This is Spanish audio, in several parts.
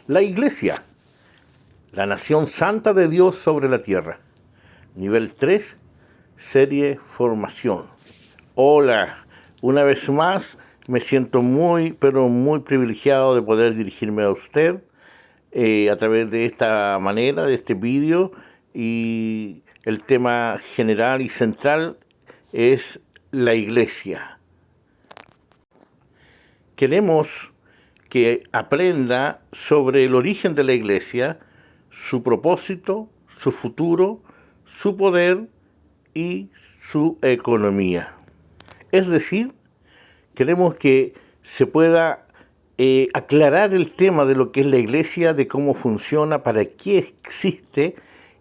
La Iglesia, la nación santa de Dios sobre la tierra. Nivel 3, serie formación. Hola, una vez más me siento muy, pero muy privilegiado de poder dirigirme a usted a través de esta manera, de este vídeo, y el tema general y central es la Iglesia. Queremos que aprenda sobre el origen de la Iglesia, su propósito, su futuro, su poder y su economía. Es decir, queremos que se pueda aclarar el tema de lo que es la Iglesia, de cómo funciona, para qué existe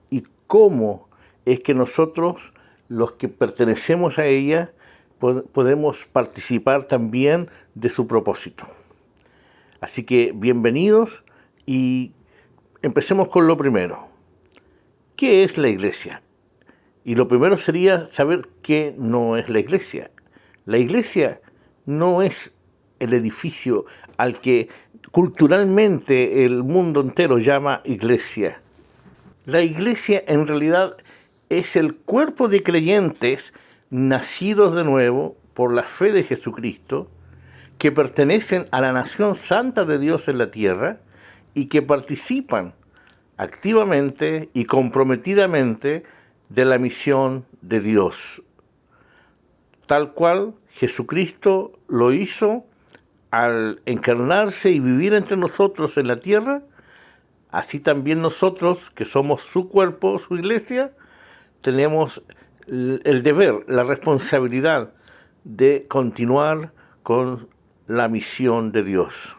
y cómo es que nosotros, los que pertenecemos a ella, podemos participar también de su propósito. Así que bienvenidos y empecemos con lo primero. ¿Qué es la Iglesia? Y lo primero sería saber qué no es la Iglesia. La Iglesia no es el edificio al que culturalmente el mundo entero llama iglesia. La Iglesia en realidad es el cuerpo de creyentes nacidos de nuevo por la fe de Jesucristo, que pertenecen a la nación santa de Dios en la tierra y que participan activamente y comprometidamente de la misión de Dios, tal cual Jesucristo lo hizo al encarnarse y vivir entre nosotros en la tierra. Así también nosotros, que somos su cuerpo, su iglesia, tenemos el deber, la responsabilidad de continuar con la misión de Dios.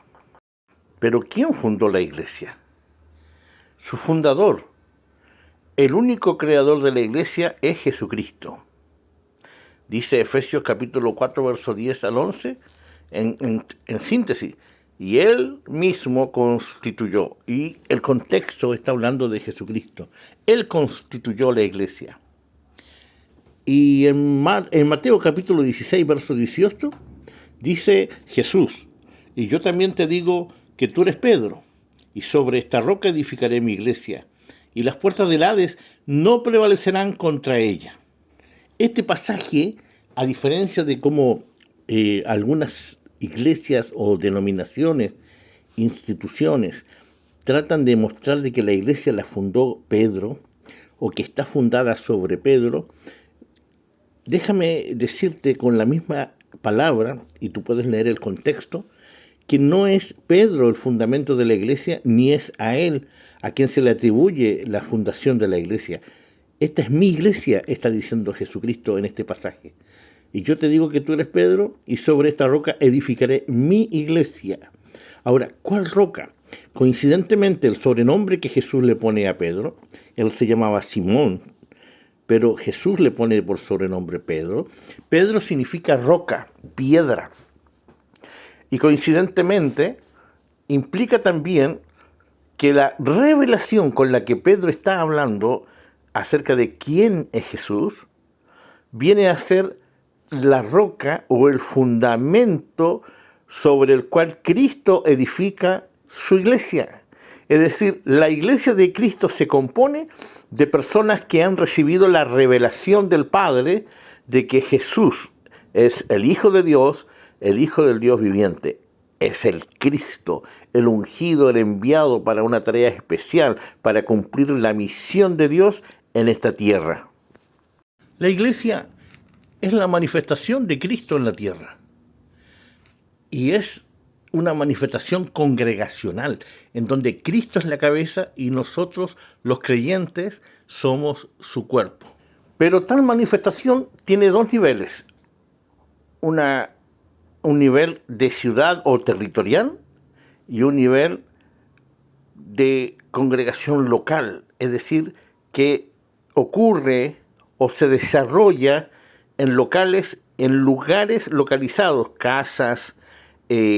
Pero ¿quién fundó la iglesia? Su fundador, el único creador de la iglesia, es Jesucristo. Dice Efesios capítulo 4, verso 10 al 11, en síntesis, y Él mismo constituyó, y el contexto está hablando de Jesucristo, Él constituyó la iglesia. Y en Mateo capítulo 16, verso 18, dice Jesús, y yo también te digo que tú eres Pedro, y sobre esta roca edificaré mi iglesia, y las puertas del Hades no prevalecerán contra ella. Este pasaje, a diferencia de cómo algunas iglesias o denominaciones, instituciones, tratan de mostrar de que la iglesia la fundó Pedro, o que está fundada sobre Pedro, déjame decirte con la misma palabra, y tú puedes leer el contexto, que no es Pedro el fundamento de la iglesia, ni es a él a quien se le atribuye la fundación de la iglesia. Esta es mi iglesia, está diciendo Jesucristo en este pasaje. Y yo te digo que tú eres Pedro, y sobre esta roca edificaré mi iglesia. Ahora, ¿cuál roca? Coincidentemente, el sobrenombre que Jesús le pone a Pedro, él se llamaba Simón, pero Jesús le pone por sobrenombre Pedro. Pedro significa roca, piedra. Y coincidentemente, implica también que la revelación con la que Pedro está hablando acerca de quién es Jesús, viene a ser la roca o el fundamento sobre el cual Cristo edifica su iglesia. Es decir, la iglesia de Cristo se compone de personas que han recibido la revelación del Padre de que Jesús es el Hijo de Dios, el Hijo del Dios viviente. Es el Cristo, el ungido, el enviado para una tarea especial, para cumplir la misión de Dios en esta tierra. La iglesia es la manifestación de Cristo en la tierra. Y es una manifestación congregacional, en donde Cristo es la cabeza y nosotros, los creyentes, somos su cuerpo. Pero tal manifestación tiene dos niveles. Un nivel de ciudad o territorial y un nivel de congregación local, es decir, que ocurre o se desarrolla en locales, en lugares localizados, casas,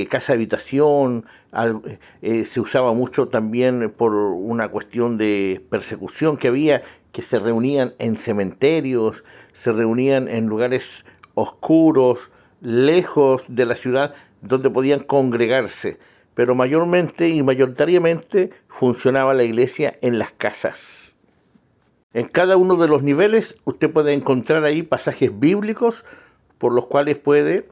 casa habitación, se usaba mucho también por una cuestión de persecución que había, que se reunían en cementerios, se reunían en lugares oscuros, lejos de la ciudad, donde podían congregarse. pero mayormente y mayoritariamente funcionaba la iglesia en las casas. En cada uno de los niveles usted puede encontrar ahí pasajes bíblicos por los cuales puede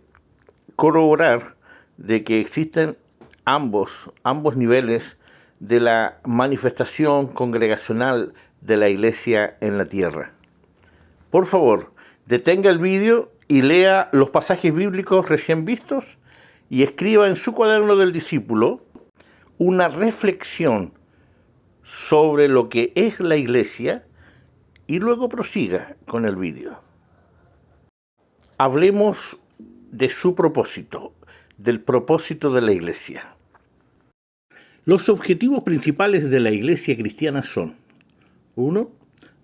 corroborar de que existen ambos niveles de la manifestación congregacional de la iglesia en la tierra. Por favor, detenga el vídeo y lea los pasajes bíblicos recién vistos y escriba en su cuaderno del discípulo una reflexión sobre lo que es la iglesia y luego prosiga con el vídeo. Hablemos de su propósito, del propósito de la iglesia. Los objetivos principales de la iglesia cristiana son: 1.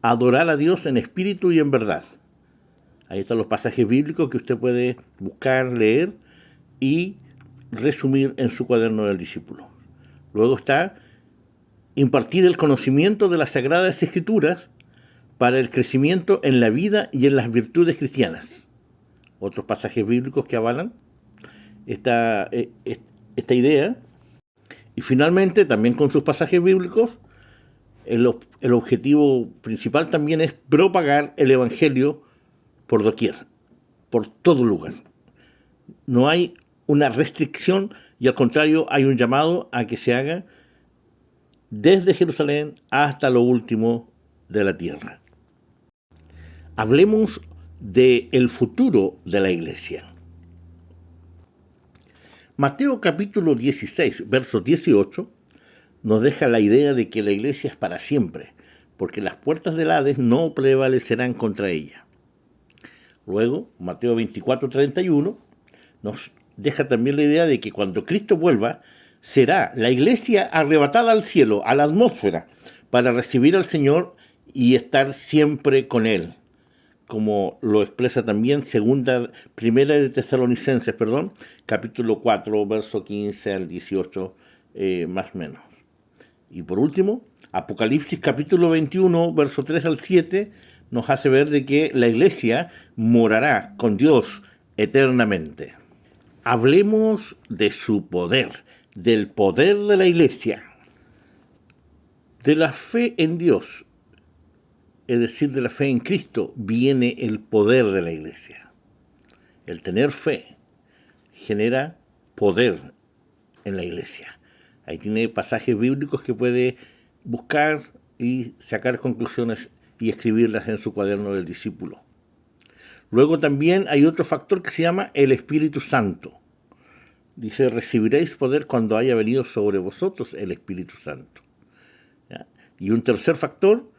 Adorar a Dios en espíritu y en verdad. Ahí están los pasajes bíblicos que usted puede buscar, leer y resumir en su cuaderno del discípulo. Luego está impartir el conocimiento de las Sagradas Escrituras para el crecimiento en la vida y en las virtudes cristianas. Otros pasajes bíblicos que avalan esta idea. Y finalmente, también con sus pasajes bíblicos, el objetivo principal también es propagar el Evangelio por doquier, por todo lugar. No hay una restricción y al contrario hay un llamado a que se haga desde Jerusalén hasta lo último de la tierra. Hablemos del futuro de la iglesia. Mateo capítulo 16, verso 18, nos deja la idea de que la iglesia es para siempre, porque las puertas del Hades no prevalecerán contra ella. Luego, Mateo 24, 31, nos deja también la idea de que cuando Cristo vuelva, será la iglesia arrebatada al cielo, a la atmósfera, para recibir al Señor y estar siempre con Él, como lo expresa también Primera de Tesalonicenses, capítulo 4, verso 15 al 18, más o menos. Y por último, Apocalipsis capítulo 21, verso 3 al 7, nos hace ver de que la iglesia morará con Dios eternamente. Hablemos de su poder, del poder de la iglesia, de la fe en Dios, es decir, de la fe en Cristo, viene el poder de la iglesia. El tener fe genera poder en la iglesia. Ahí tiene pasajes bíblicos que puede buscar y sacar conclusiones y escribirlas en su cuaderno del discípulo. Luego también hay otro factor que se llama el Espíritu Santo. Dice, recibiréis poder cuando haya venido sobre vosotros el Espíritu Santo. ¿Ya? Y un tercer factor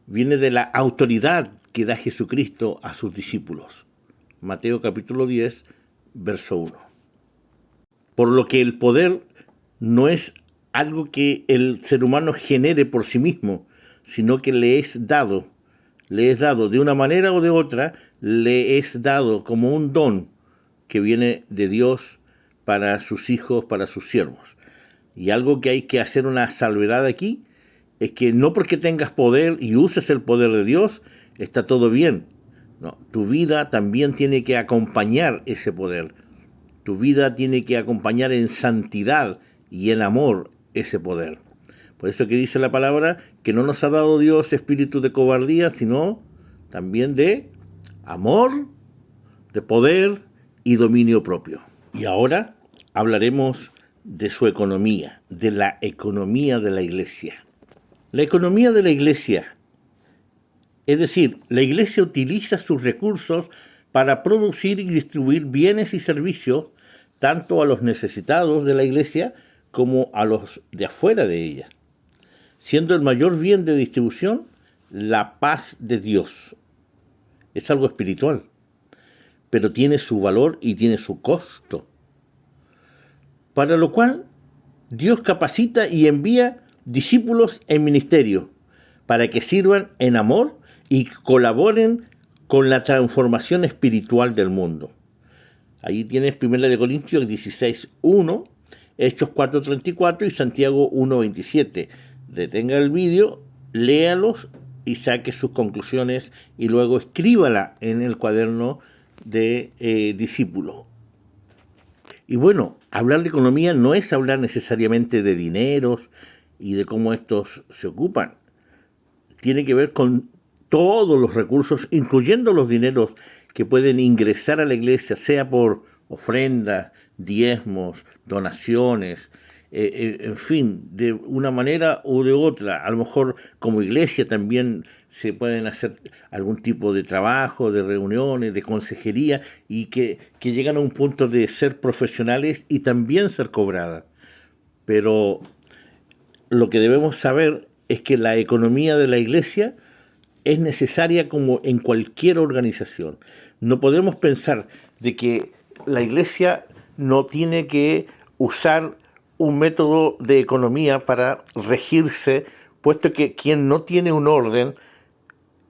viene de la autoridad que da Jesucristo a sus discípulos. Mateo capítulo 10, verso 1. Por lo que el poder no es algo que el ser humano genere por sí mismo, sino que le es dado de una manera o de otra, le es dado como un don que viene de Dios para sus hijos, para sus siervos. Y algo que hay que hacer una salvedad aquí, es que no porque tengas poder y uses el poder de Dios, está todo bien. No, tu vida también tiene que acompañar ese poder. Tu vida tiene que acompañar en santidad y en amor ese poder. Por eso que dice la palabra que no nos ha dado Dios espíritu de cobardía, sino también de amor, de poder y dominio propio. Y ahora hablaremos de su economía, de la economía de la iglesia. La economía de la iglesia, es decir, la iglesia utiliza sus recursos para producir y distribuir bienes y servicios tanto a los necesitados de la iglesia como a los de afuera de ella, siendo el mayor bien de distribución la paz de Dios. Es algo espiritual, pero tiene su valor y tiene su costo, para lo cual Dios capacita y envía discípulos en ministerio para que sirvan en amor y colaboren con la transformación espiritual del mundo. Ahí tienes 1 Corintios 16, 1, Hechos 4:34 y Santiago 1:27. Detenga el vídeo, léalos y saque sus conclusiones y luego escríbala en el cuaderno de discípulo. Y bueno, hablar de economía no es hablar necesariamente de dineros y de cómo estos se ocupan. Tiene que ver con todos los recursos, incluyendo los dineros que pueden ingresar a la iglesia, sea por ofrendas, diezmos, donaciones, en fin, de una manera u de otra. A lo mejor como iglesia también se pueden hacer algún tipo de trabajo, de reuniones, de consejería, y que llegan a un punto de ser profesionales y también ser cobradas. Pero lo que debemos saber es que la economía de la iglesia es necesaria como en cualquier organización. No podemos pensar de que la iglesia no tiene que usar un método de economía para regirse, puesto que quien no tiene un orden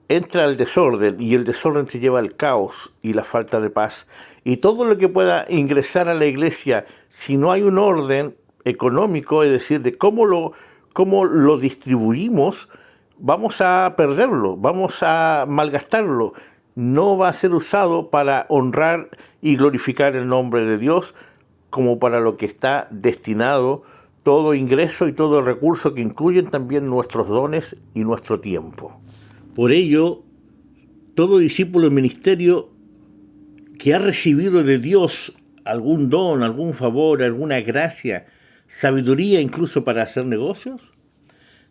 entra al desorden, y el desorden se lleva al caos y la falta de paz. Y todo lo que pueda ingresar a la iglesia, si no hay un orden económico, es decir, de cómo lo distribuimos, vamos a perderlo, vamos a malgastarlo. No va a ser usado para honrar y glorificar el nombre de Dios, como para lo que está destinado todo ingreso y todo recurso, que incluyen también nuestros dones y nuestro tiempo. Por ello, todo discípulo en ministerio que ha recibido de Dios algún don, algún favor, alguna gracia, sabiduría incluso para hacer negocios,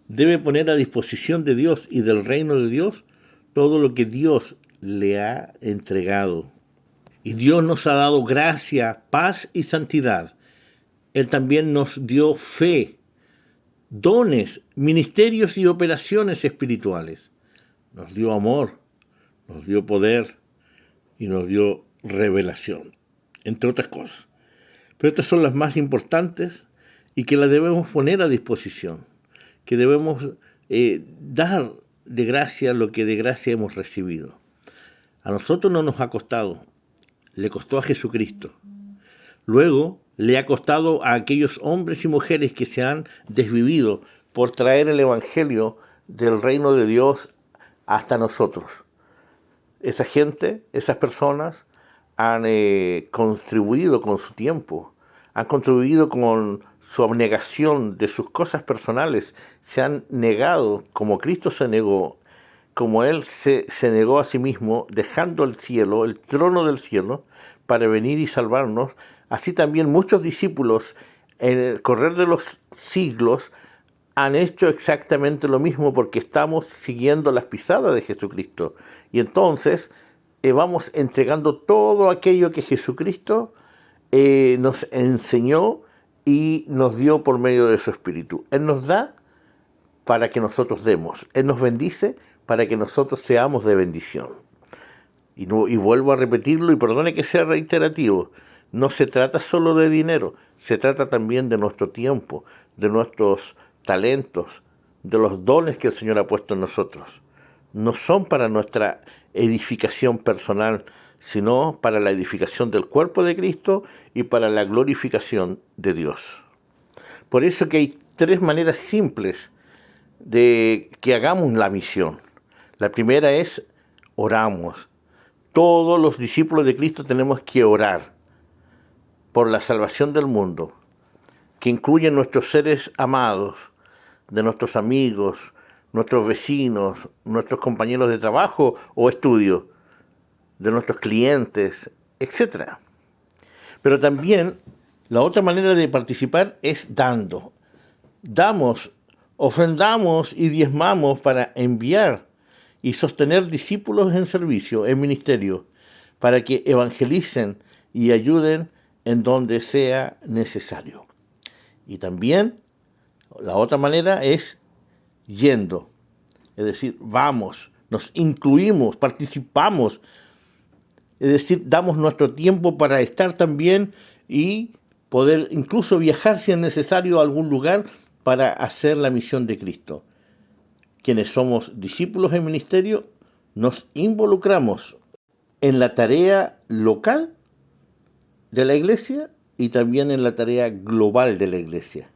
debe poner a disposición de Dios y del reino de Dios todo lo que Dios le ha entregado. Y Dios nos ha dado gracia, paz y santidad. Él también nos dio fe, dones, ministerios y operaciones espirituales. Nos dio amor, nos dio poder y nos dio revelación, entre otras cosas. Pero estas son las más importantes y que las debemos poner a disposición, que debemos dar de gracia lo que de gracia hemos recibido. A nosotros no nos ha costado, le costó a Jesucristo. Luego le ha costado a aquellos hombres y mujeres que se han desvivido por traer el evangelio del reino de Dios hasta nosotros. Esa gente, esas personas han contribuido con su tiempo, han contribuido con su abnegación de sus cosas personales, se han negado como Cristo se negó, como Él se negó a sí mismo, dejando el cielo, el trono del cielo, para venir y salvarnos. Así también muchos discípulos en el correr de los siglos han hecho exactamente lo mismo, porque estamos siguiendo las pisadas de Jesucristo. Y entonces vamos entregando todo aquello que Jesucristo nos enseñó y nos dio por medio de su Espíritu. Él nos da para que nosotros demos. Él nos bendice para que nosotros seamos de bendición. Y vuelvo a repetirlo, y perdone que sea reiterativo, no se trata solo de dinero, se trata también de nuestro tiempo, de nuestros talentos, de los dones que el Señor ha puesto en nosotros. No son para nuestra edificación personal, sino para la edificación del cuerpo de Cristo y para la glorificación de Dios. Por eso que hay 3 maneras simples de que hagamos la misión. La primera es oramos. Todos los discípulos de Cristo tenemos que orar por la salvación del mundo, que incluye nuestros seres amados, de nuestros amigos, nuestros vecinos, nuestros compañeros de trabajo o estudio, de nuestros clientes, etc. Pero también la otra manera de participar es dando. Damos, ofrendamos y diezmamos para enviar y sostener discípulos en servicio, en ministerio, para que evangelicen y ayuden en donde sea necesario. Y también la otra manera es yendo, es decir, vamos, nos incluimos, participamos, es decir, damos nuestro tiempo para estar también y poder incluso viajar si es necesario a algún lugar para hacer la misión de Cristo. Quienes somos discípulos en ministerio, nos involucramos en la tarea local de la iglesia y también en la tarea global de la iglesia.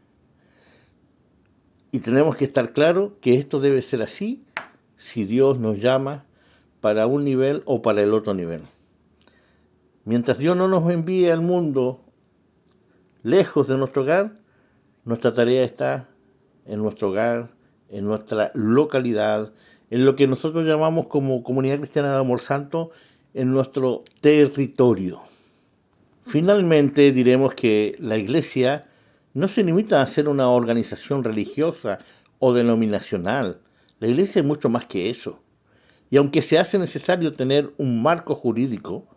Y tenemos que estar claros que esto debe ser así si Dios nos llama para un nivel o para el otro nivel. Mientras Dios no nos envíe al mundo lejos de nuestro hogar, nuestra tarea está en nuestro hogar, en nuestra localidad, en lo que nosotros llamamos como Comunidad Cristiana de Amor Santo, en nuestro territorio. Finalmente diremos que la Iglesia no se limita a ser una organización religiosa o denominacional. La Iglesia es mucho más que eso. Y aunque se hace necesario tener un marco jurídico,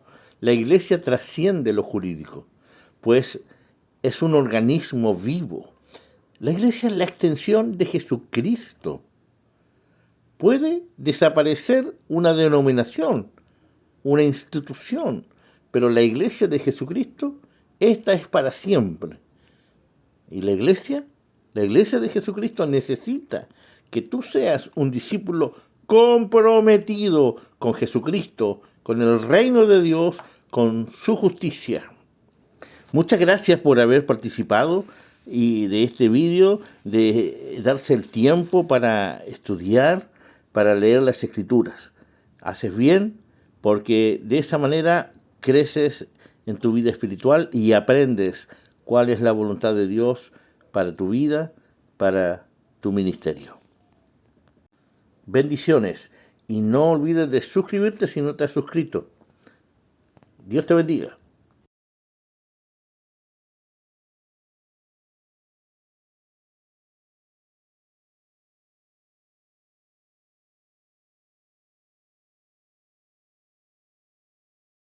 la Iglesia trasciende lo jurídico, pues es un organismo vivo. La Iglesia es la extensión de Jesucristo. Puede desaparecer una denominación, una institución, pero la Iglesia de Jesucristo, esta es para siempre. Y la Iglesia de Jesucristo necesita que tú seas un discípulo comprometido con Jesucristo, con el reino de Dios, con su justicia. Muchas gracias por haber participado y de este vídeo, de darse el tiempo para estudiar, para leer las Escrituras. Haces bien porque de esa manera creces en tu vida espiritual y aprendes cuál es la voluntad de Dios para tu vida, para tu ministerio. Bendiciones y no olvides de suscribirte si no te has suscrito. Dios te bendiga.